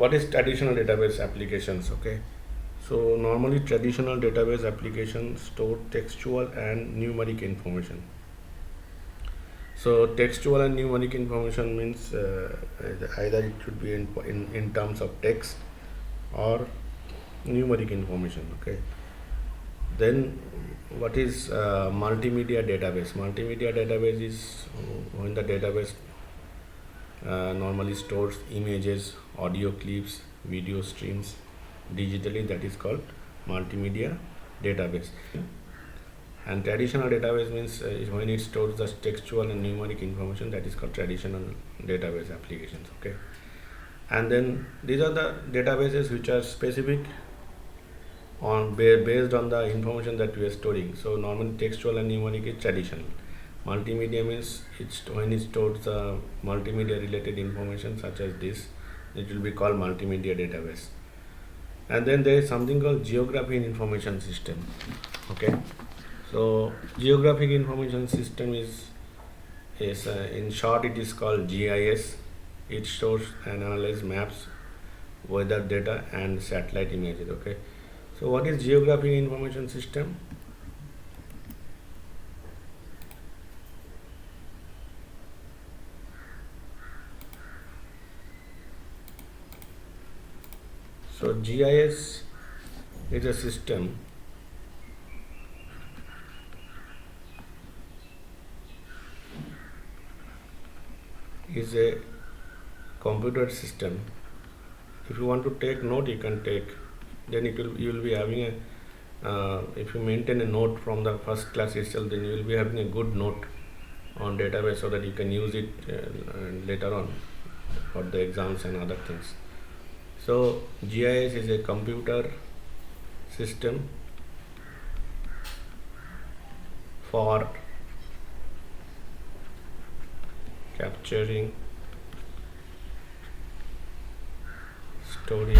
what is traditional database applications? Okay, so normally traditional database applications store textual and numeric information. So textual and numeric information means either it should be in terms of text or numeric information. Okay, then what is multimedia database? Multimedia database is when the database normally stores images, audio clips, video streams digitally. That is called multimedia database. And traditional database means when it stores the textual and numeric information, that is called traditional database applications. Okay, and then these are the databases which are specific on based on the information that we are storing. So normally textual and numeric is traditional. Multimedia means it's when it stores the multimedia related information such as this, it will be called multimedia database. And then there is something called geographic information system. Okay, so geographic information system is in short it is called GIS. It stores and analyzes maps, weather data and satellite images. Okay, so what is geographic information system? So GIS is a system is a computer system. If you want to take note, you can take. Then you will be having a if you maintain a note from the first class itself, then you will be having a good note on database so that you can use it later on for the exams and other things. So GIS is a computer system for capturing, storing,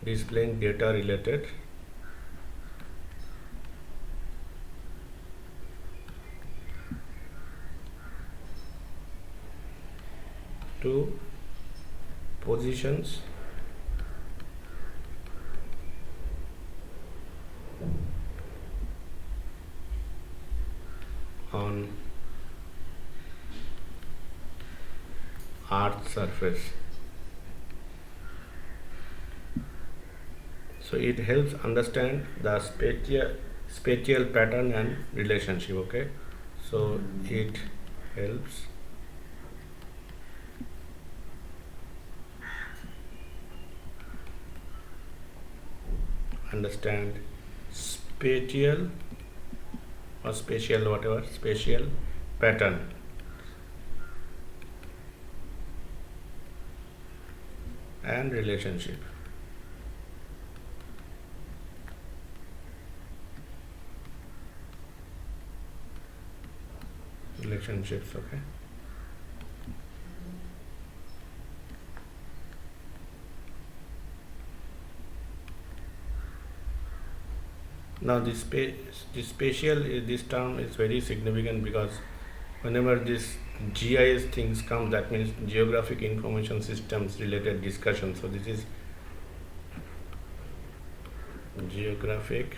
displaying data related to positions on Earth's surface. So it helps understand the spatial pattern and relationship. Okay, so it helps understand spatial or spatial, whatever, spatial pattern and relationships. Okay, now this spatial this term is very significant because whenever this GIS things come, that means geographic information systems related discussion. So this is geographic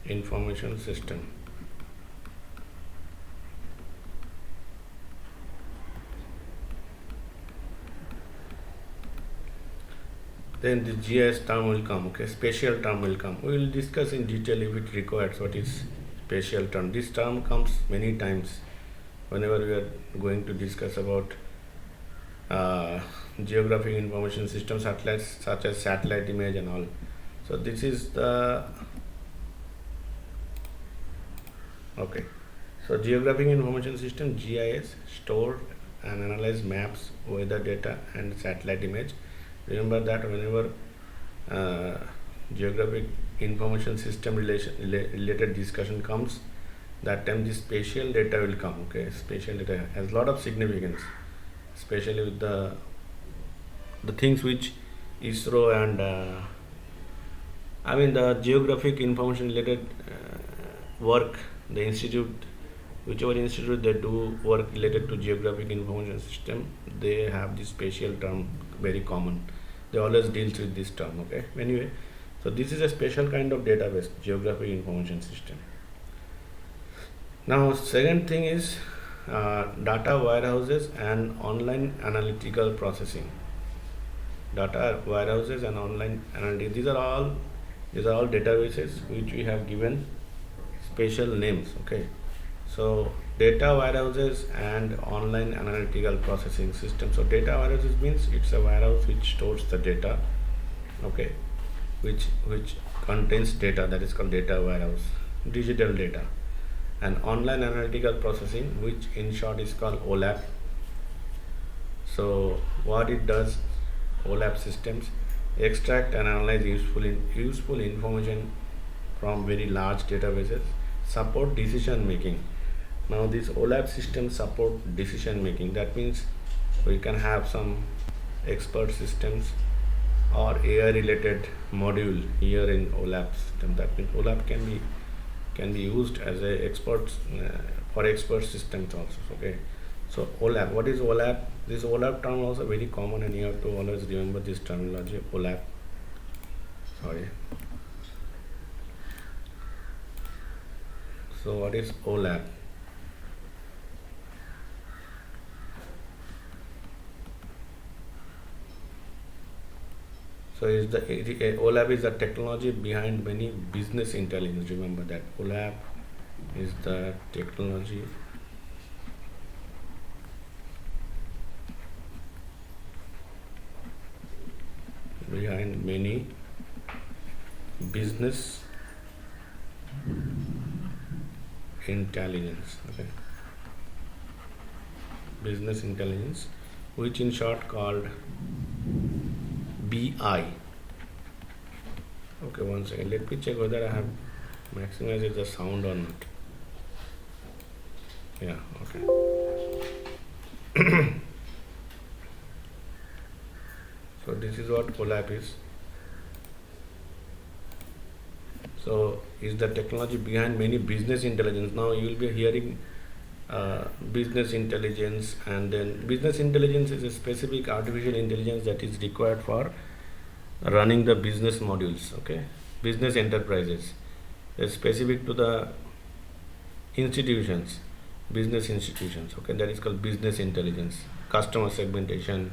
information system. Then the GIS term will come. Okay, spatial term will come. We will discuss in detail if it requires what is spatial term. This term comes many times whenever we are going to discuss about geographic information systems such as satellite image and all. So this is the okay. So geographic information system, GIS, store and analyze maps, weather data and satellite image. Remember that whenever geographic information system related discussion comes, that time this spatial data will come. Okay, spatial data has a lot of significance, especially with the things which ISRO and I mean the geographic information related work, the institute, whichever institute they do work related to geographic information system, they have this spatial term very common. They always deals with this term. Okay, anyway, so this is a special kind of database, geographic information system. Now second thing is data warehouses and online analytical processing. Data warehouses and online analytics, these are all databases which we have given special names. Okay, so data warehouses and online analytical processing system. So data warehouses means it's a warehouse which stores the data. Okay, which contains data, that is called data warehouse, digital data. And online analytical processing, which in short is called OLAP. So what it does, OLAP systems extract and analyze useful information from very large databases, support decision making. Now these OLAP systems support decision making. That means we can have some expert systems or AI related module here in OLAP system. That means OLAP can be used as a expert for expert systems also. Okay, so OLAP, what is OLAP? This OLAP term also very common, and you have to always remember this terminology, OLAP. Sorry. So what is OLAP? So OLAP is the technology behind many business intelligence. Remember that OLAP is the technology behind many business intelligence. Okay, business intelligence, which in short called BI. Okay, one second. Let me check whether I have maximized the sound or not. Yeah, okay. So this is what OLAP is. So is the technology behind many business intelligence. Now you will be hearing business intelligence, and then business intelligence is a specific artificial intelligence that is required for running the business modules. Okay, business enterprises. It's specific to the institutions, business institutions. Okay, that is called business intelligence, customer segmentation,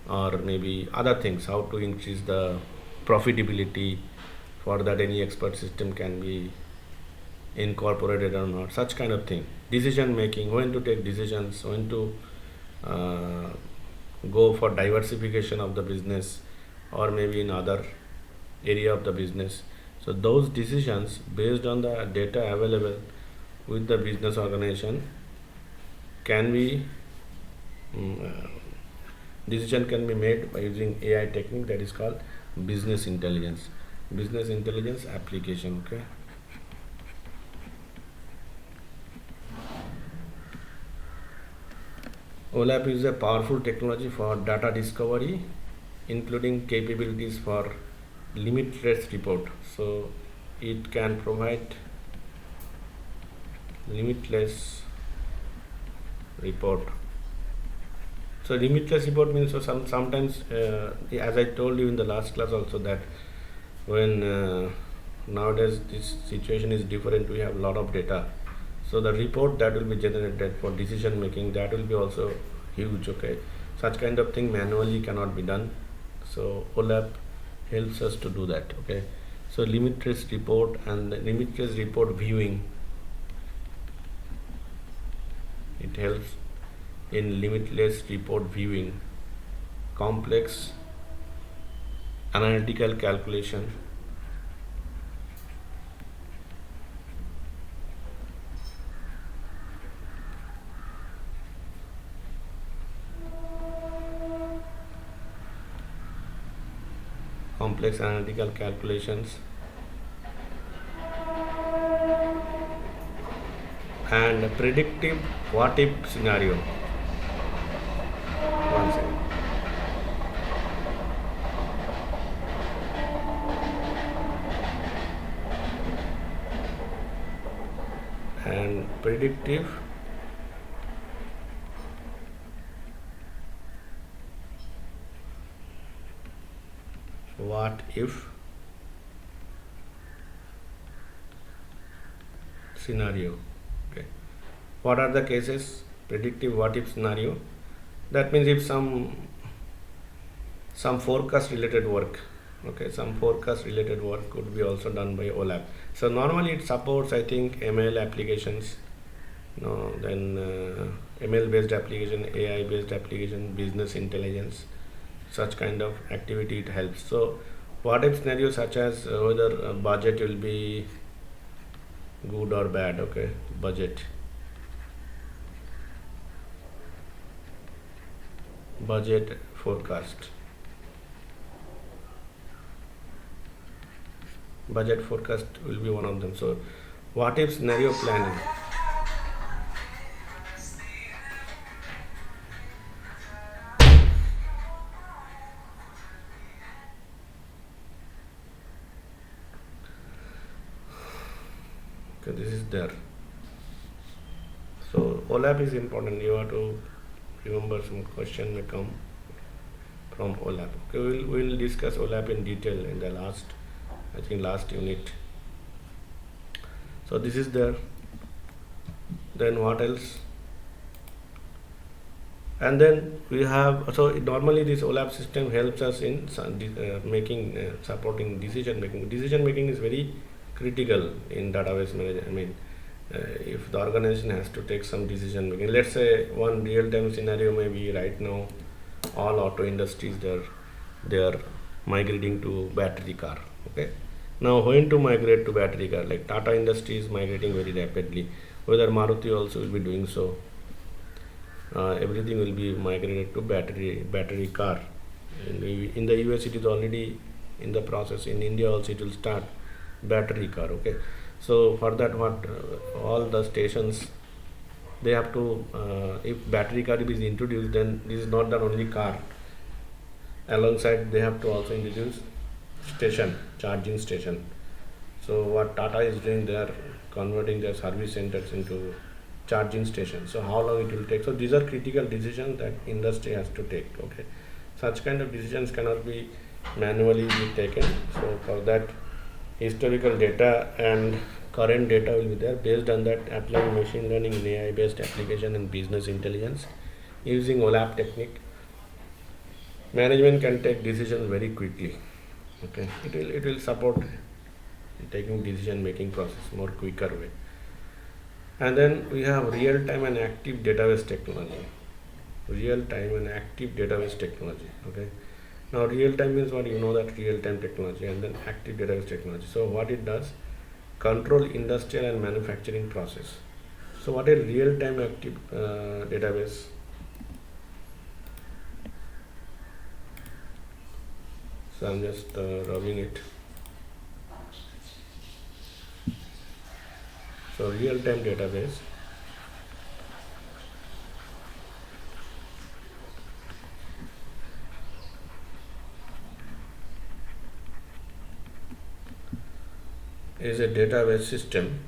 or maybe other things, how to increase the profitability. For that, any expert system can be incorporated or not, such kind of thing. Decision making, when to take decisions, when to go for diversification of the business, or maybe in other area of the business. So those decisions based on the data available with the business organization can be decision can be made by using AI technique, that is called business intelligence application. Okay, OLAP is a powerful technology for data discovery, including capabilities for limitless report. So it can provide limitless report. So limitless report means, so sometimes as I told you in the last class also, that when nowadays this situation is different, we have a lot of data. So the report that will be generated for decision making, that will be also huge. Okay, such kind of thing manually cannot be done. So OLAP helps us to do that. Okay, so limitless report and limitless report viewing, it helps in limitless report viewing, complex analytical calculation, complex analytical calculations, and predictive what if scenario. One second. And predictive what if scenario. Okay, what are the cases? Predictive what if scenario, that means if some forecast related work, okay, some forecast related work could be also done by OLAP. So normally it supports, I think, ML applications, no, then ML based application, AI based application, business intelligence, such kind of activity it helps. So what if scenarios such as whether budget will be good or bad, okay, budget forecast, budget forecast will be one of them. So what if scenario planning. Okay, this is there. So OLAP is important. You have to remember some question may come from OLAP. Okay, we'll discuss OLAP in detail in the last unit. So this is there. Then what else? And then we have, so normally this OLAP system helps us in making supporting decision making. Decision making is very critical in database management. I mean, if the organization has to take some decision making, let's say one real time scenario may be right now all auto industries they are migrating to battery car. Okay, now when to migrate to battery car, like Tata Industries is migrating very rapidly, whether Maruti also will be doing so. Everything will be migrated to battery car. In the US it is already in the process. In India also it will start battery car. Okay, so for that, what all the stations they have to, if battery car is introduced, then this is not the only car. Alongside they have to also introduce charging station. So what Tata is doing, they are converting their service centers into charging stations. So how long it will take? So these are critical decisions that industry has to take. Okay, such kind of decisions cannot be manually be taken. So for that, historical data and current data will be there. Based on that, applying machine learning and AI based application and business intelligence using OLAP technique, management can take decisions very quickly. Okay, it will support taking decision making process more quicker way. And then we have real time and active database technology. Okay, now real time means what? You know that real time technology, and then active database technology. So what it does, control industrial and manufacturing process. So what is real time active database? So I'm just rubbing it. So real time database is a database system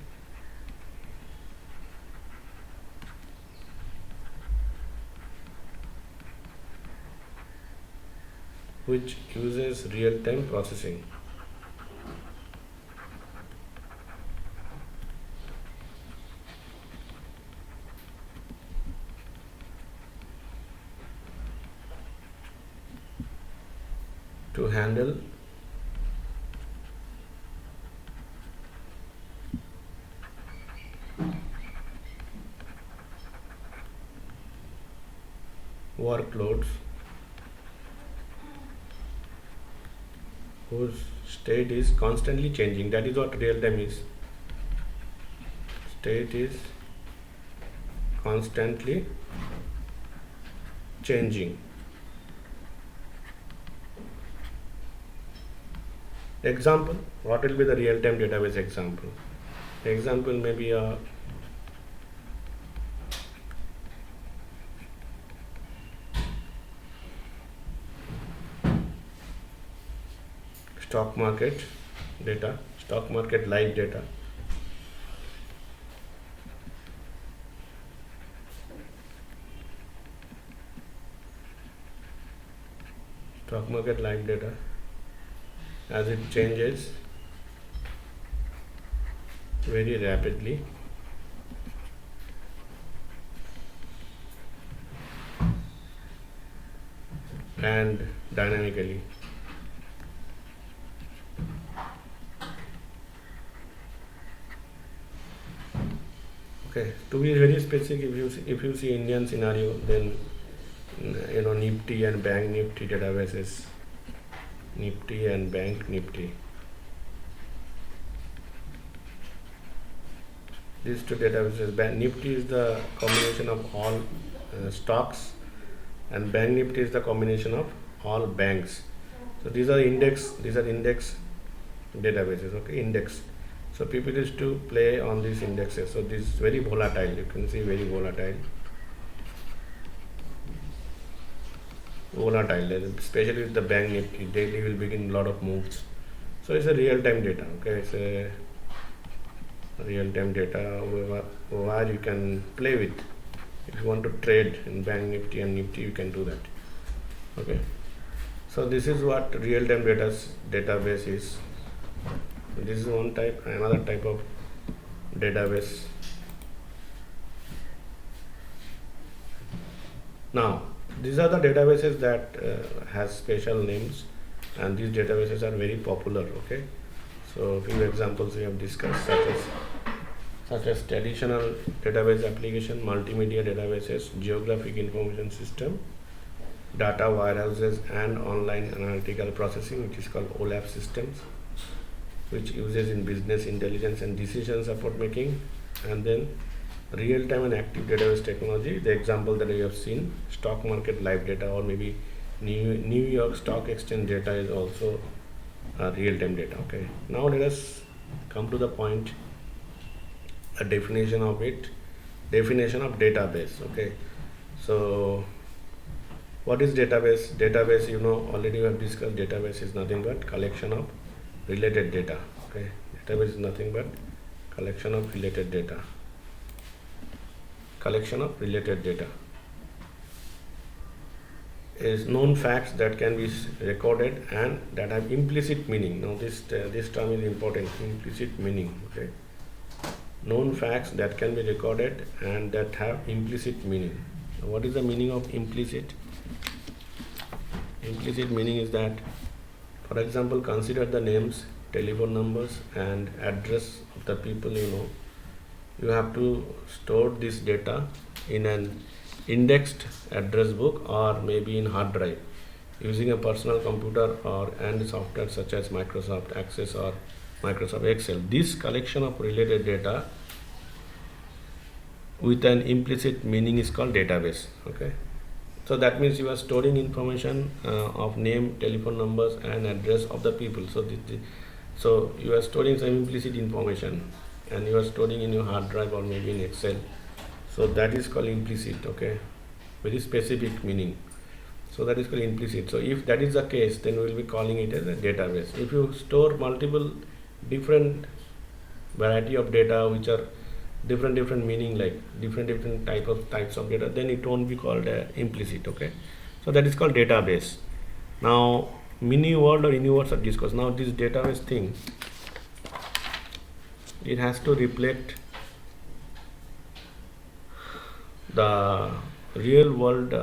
which uses real time processing to handle workloads whose state is constantly changing. That is what real time is. State is constantly changing. Example, what will be the real time database example? Example may be a stock market data, stock market live data, stock market live data as it changes very rapidly and dynamically. Okay, to be very specific, if you see Indian scenario, then Nifty and Bank Nifty databases, Nifty and Bank Nifty. These two databases, Nifty is the combination of all stocks, and Bank Nifty is the combination of all banks. So these are index databases. Okay, index. So people used to play on these indexes. So this is very volatile. You can see very volatile, especially with the Bank Nifty. Daily will begin a lot of moves. So it's a real-time data. Okay, it's a real-time data where you can play with. If you want to trade in Bank Nifty and Nifty, you can do that. Okay, so this is what real-time database is. This is one type. Another type of database. Now these are the databases that has special names, and these databases are very popular. Okay, so few examples we have discussed, such as traditional database application, multimedia databases, geographic information system, data warehouses, and online analytical processing, which is called OLAP systems, which uses in business intelligence and decision support making. And then real-time and active database technology, the example that we have seen, stock market live data, or maybe New York Stock Exchange data is also real-time data. Okay, now let us come to the point, a definition of database. Okay, so what is database? Database, already we have discussed. Database is nothing but collection of related data. Okay, database is nothing but collection of related data. Collection of related data is known facts that can be recorded and that have implicit meaning. Now this term is important, implicit meaning. Okay, known facts that can be recorded and that have implicit meaning. Now, what is the meaning of implicit? Implicit meaning is that, for example, consider the names, telephone numbers, and address of the people you know. You have to store this data in an indexed address book or maybe in hard drive using a personal computer and software such as Microsoft Access or Microsoft Excel. This collection of related data with an implicit meaning is called database. Okay, so that means you are storing information of name, telephone numbers, and address of the people. So you are storing some implicit information, and you are storing in your hard drive or maybe in Excel. So that is called implicit. Okay, very specific meaning. So that is called implicit. So if that is the case, then we will be calling it as a database. If you store multiple different variety of data which are different meaning, like different types of data, then it won't be called implicit. Okay, so that is called database. Now mini world or universe are discussed. Now this database thing, it has to reflect the real world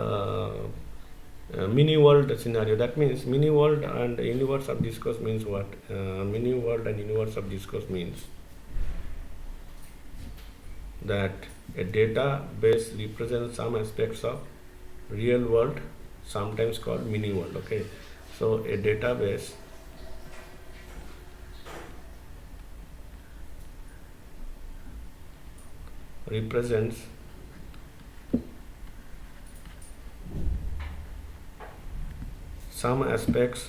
mini world scenario. That means mini world and universe of discourse means what? Mini world and universe of discourse means that a database represents some aspects of real world, sometimes called mini world. Okay, so a database represents some aspects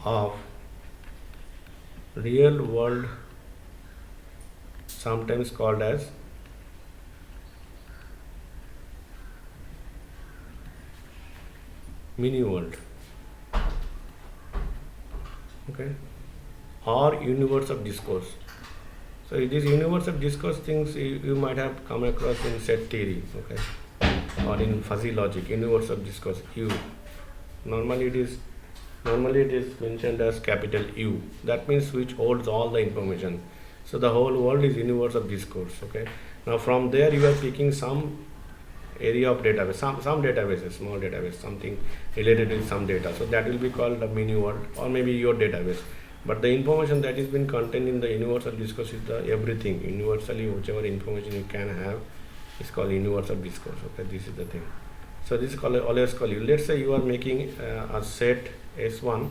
of real world, sometimes called as mini world, okay, or universe of discourse. So this universe of discourse things you might have come across in set theory, okay, or in fuzzy logic. Universe of discourse, U. Normally it is mentioned as capital U. That means which holds all the information. So the whole world is universe of discourse. Okay. Now from there you are picking some area of database, some databases, small database, something related with some data. So that will be called the mini world, or maybe your database. But the information that is been contained in the universe of discourse is the everything. Universally, whichever information you can have is called universe of discourse. Okay, this is the thing. So this is called always called you. Let's say you are making a set S1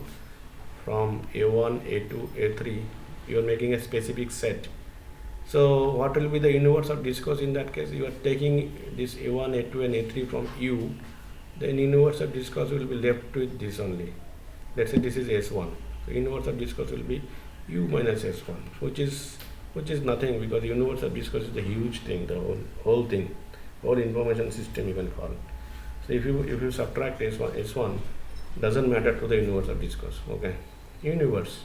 from A1, A2, A3. You are making a specific set. So what will be the universe of discourse in that case? You are taking this A1, A2 and A3 from U. Then universe of discourse will be left with this only. Let's say this is S1. So universe of discourse will be U minus S1, which is nothing, because the universe of discourse is the huge thing, the whole thing, whole information system you can call. So if you subtract S1 doesn't matter to the universe of discourse. Okay, universe.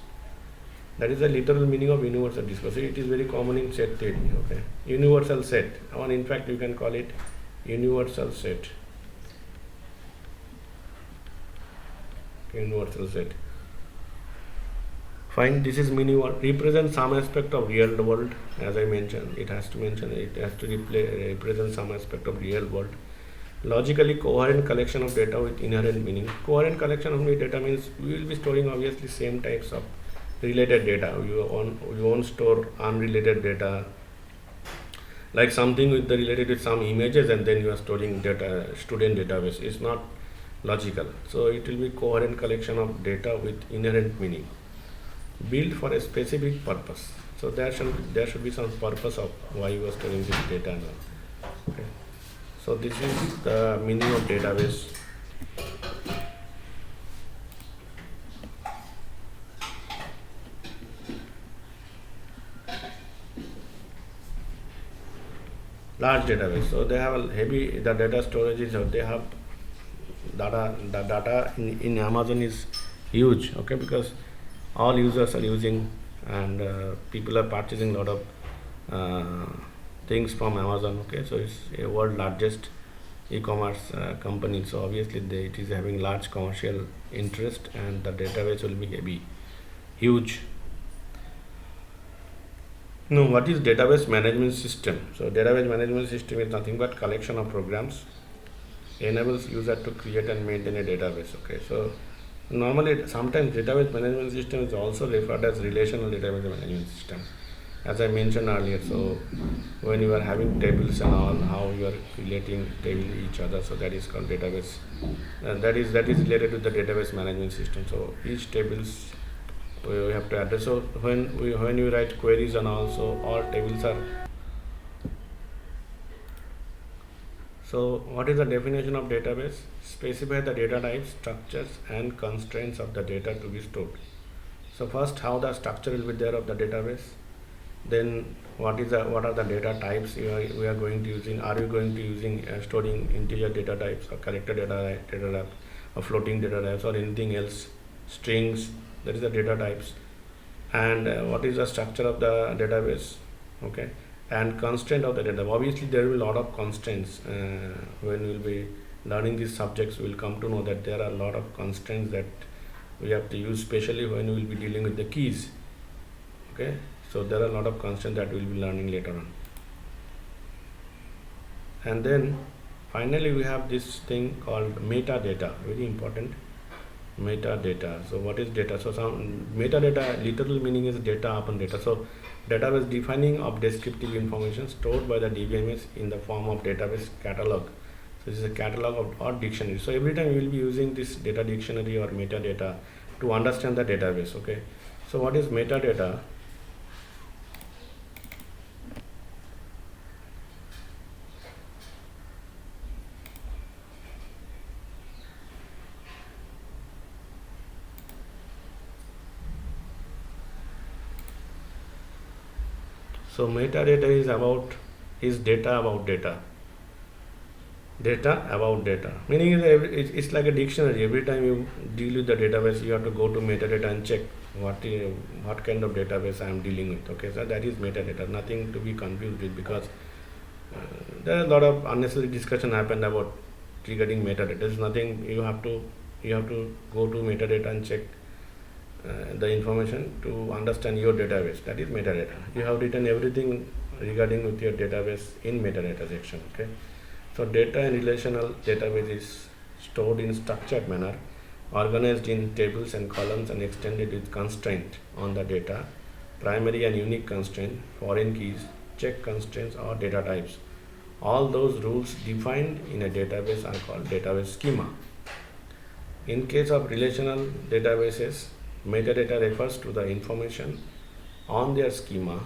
That is the literal meaning of universe of discourse. It is very common in set theory. Okay, universal set. Or in fact, you can call it universal set. Universal set. Fine. This is mini world. Represent some aspect of real world. As I mentioned, it has to represent some aspect of real world. Logically coherent collection of data with inherent meaning. Coherent collection of data means we will be storing obviously same types of related data. You won't store unrelated data, like something with the related with some images and then you are storing data, student database. It's not logical. So it will be coherent collection of data with inherent meaning, built for a specific purpose. So there should be some purpose of why you are storing this data now. Okay. So this is the meaning of database. Large database. So they have a heavy, the data storage is, they have data, the data in Amazon is huge. Okay, because all users are using, and people are purchasing a lot of things from Amazon. Okay, so it's a world largest e-commerce company. So obviously it is having large commercial interest, and the database will be heavy, huge. No, what is database management system? So database management system is nothing but collection of programs, enables user to create and maintain a database. Okay, so normally sometimes database management system is also referred as relational database management system, as I mentioned earlier. So when you are having tables and all, how you are relating tables each other, so that is called database, and that is related to the database management system. So each tables we have to address. So when you write queries and also all tables are. So what is the definition of database? Specify the data types, structures and constraints of the data to be stored. So first, how the structure will be there of the database. Then what are the data types we are going to using? Are you going to using storing integer data types or character data type or floating data types or anything else, strings? That is the data types. And what is the structure of the database? Okay, and constraint of the data. Obviously there will be a lot of constraints. When we will be learning these subjects, we will come to know that there are a lot of constraints that we have to use, especially when we will be dealing with the keys. Okay, so there are a lot of constraints that we will be learning later on. And then finally we have this thing called metadata, very important. Metadata. So what is data? So some metadata literal meaning is data upon data. So database defining of descriptive information stored by the DBMS in the form of database catalog. So this is a catalog or dictionary. So every time you will be using this data dictionary or metadata to understand the database. Okay, so what is metadata? So metadata is data about data. Data about data, meaning it's like a dictionary. Every time you deal with the database, you have to go to metadata and check what kind of database I am dealing with. Okay, so that is metadata. Nothing to be confused with, because there are a lot of unnecessary discussion happened about regarding metadata. There's nothing. You have to go to metadata and check the information to understand your database. That is metadata. You have written everything regarding with your database in metadata section. Okay, so data in relational database is stored in structured manner, organized in tables and columns, and extended with constraint on the data, primary and unique constraint, foreign keys, check constraints, or data types. All those rules defined in a database are called database schema. In case of relational databases, metadata refers to the information on their schema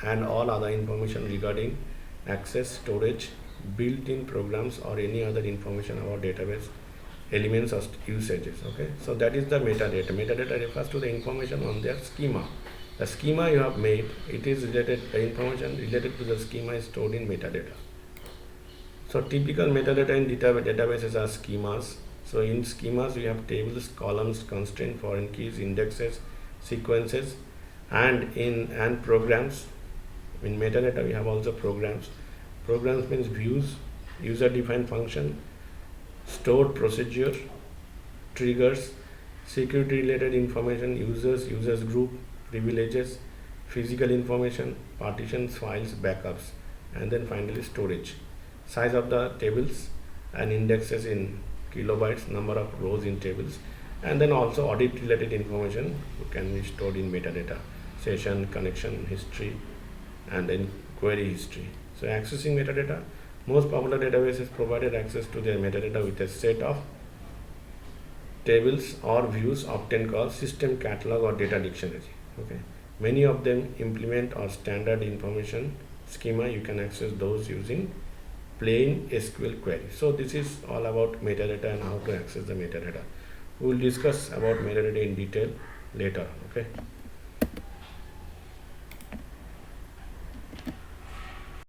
and all other information regarding access, storage, built-in programs, or any other information about database elements or usages. Okay, so that is the metadata. Metadata refers to the information on their schema. The schema you have made, it is related, the information related to the schema is stored in metadata. So typical metadata in databases are schemas. So in schemas we have tables, columns, constraints, foreign keys, indexes, sequences, and programs. In metadata we have also programs. Programs means views, user-defined function, stored procedure, triggers, security-related information, users group, privileges, physical information, partitions, files, backups, and then finally storage. Size of the tables and indexes in kilobytes, number of rows in tables, and then also audit-related information can be stored in metadata, session, connection history, and then query history. So accessing metadata, most popular databases provided access to their metadata with a set of tables or views, often called system catalog or data dictionary. Okay, many of them implement or standard information schema. You can access those using plain SQL query. So this is all about metadata and how to access the metadata. We will discuss about metadata in detail later. Okay.